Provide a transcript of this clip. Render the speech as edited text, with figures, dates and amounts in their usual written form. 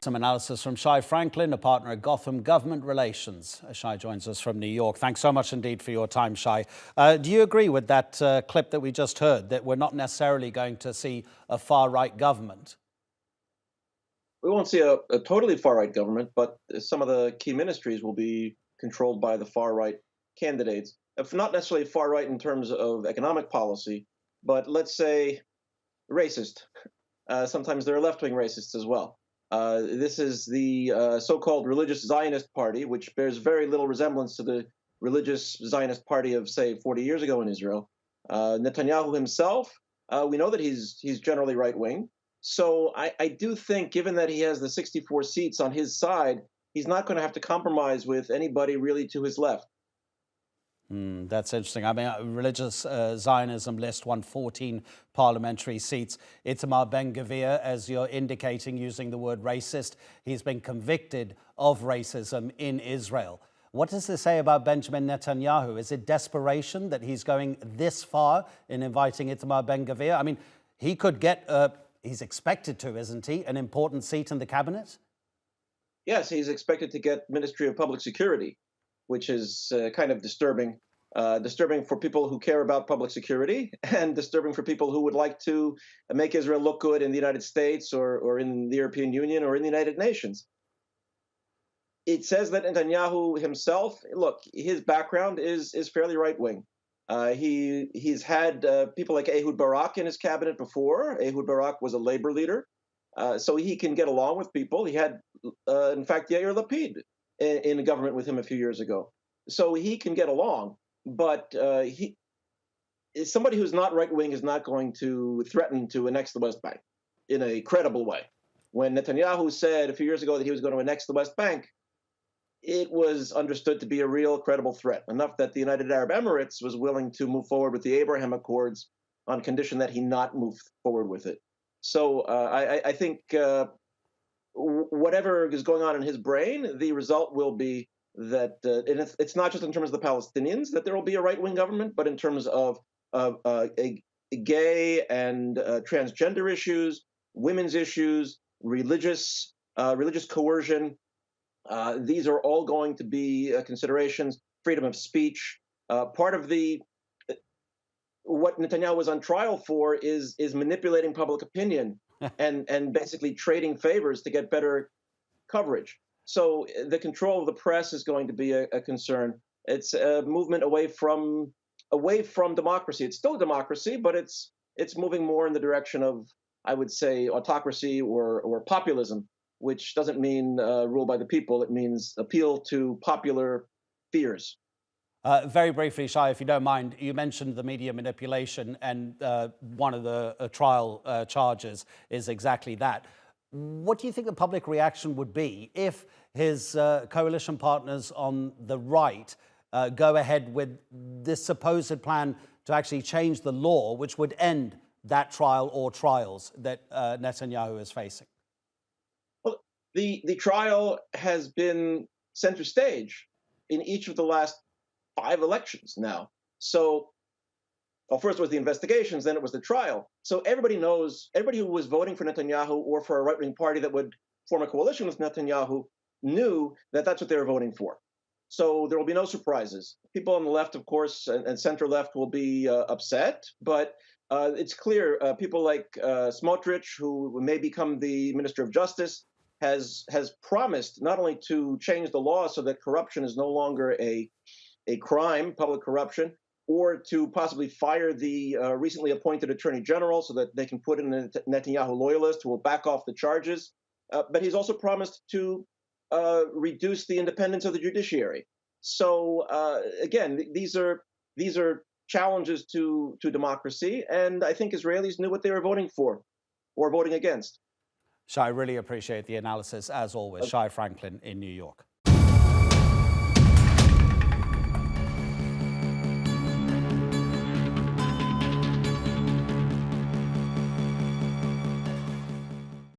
Some analysis from Shai Franklin, a partner at Gotham Government Relations. Shai joins us from New York. Thanks so much indeed for your time, Shai. Do you agree with that clip that we just heard, that we're not necessarily going to see a far-right government? We won't see a totally far-right government, but some of the key ministries will be controlled by the far-right candidates. If not necessarily far-right in terms of economic policy, but let's say racist. Sometimes there are left-wing racists as well. This is the so-called religious Zionist party, which bears very little resemblance to the religious Zionist party of, say, 40 years ago in Israel. Netanyahu himself, we know that he's generally right-wing. So I do think, given that he has the 64 seats on his side, he's not going to have to compromise with anybody really to his left. That's interesting. I mean, religious Zionism list won 14 parliamentary seats. Itamar Ben-gvir, as you're indicating, using the word racist, he's been convicted of racism in Israel. What does this say about Benjamin Netanyahu? Is it desperation that he's going this far in inviting Itamar Ben-gvir? I mean, he could get, he's expected to, isn't he, an important seat in the cabinet? Yes, he's expected to get Ministry of Public Security, which is kind of disturbing. Disturbing for people who care about public security, and disturbing for people who would like to make Israel look good in the United States or in the European Union or in the United Nations. It says that Netanyahu himself, look, his background is fairly right-wing. He's had people like Ehud Barak in his cabinet before. Ehud Barak was a labor leader, so he can get along with people. He had, in fact, Yair Lapid in the government with him a few years ago. So he can get along, but somebody who's not right-wing is not going to threaten to annex the West Bank in a credible way. When Netanyahu said a few years ago that he was going to annex the West Bank, it was understood to be a real credible threat, enough that the United Arab Emirates was willing to move forward with the Abraham Accords on condition that he not move forward with it. So I think whatever is going on in his brain, the result will be that it's not just in terms of the Palestinians that there will be a right-wing government, but in terms of gay and transgender issues, women's issues, religious coercion. These are all going to be considerations. Freedom of speech. Part of what Netanyahu was on trial for is manipulating public opinion and basically trading favors to get better coverage. So the control of the press is going to be a concern. It's a movement away from democracy. It's still a democracy, but it's moving more in the direction of, I would say, autocracy or populism, which doesn't mean rule by the people. It means appeal to popular fears. Very briefly, Shai, if you don't mind, you mentioned the media manipulation, and one of the trial charges is exactly that. What do you think the public reaction would be if his coalition partners on the right go ahead with this supposed plan to actually change the law, which would end that trial or trials that Netanyahu is facing? Well, the trial has been center stage in each of the last 5 elections now. So, well, first was the investigations, then it was the trial. So everybody knows, everybody who was voting for Netanyahu or for a right-wing party that would form a coalition with Netanyahu knew that that's what they were voting for. So there will be no surprises. People on the left, of course, and center-left will be upset, but it's clear people like Smotrich, who may become the Minister of Justice, has promised not only to change the law so that corruption is no longer a crime, public corruption, or to possibly fire the recently appointed Attorney General so that they can put in a Netanyahu loyalist who will back off the charges. But he's also promised to reduce the independence of the judiciary. So again, these are challenges to democracy, and I think Israelis knew what they were voting for or voting against. Shai, I really appreciate the analysis, as always. Shai Franklin in New York.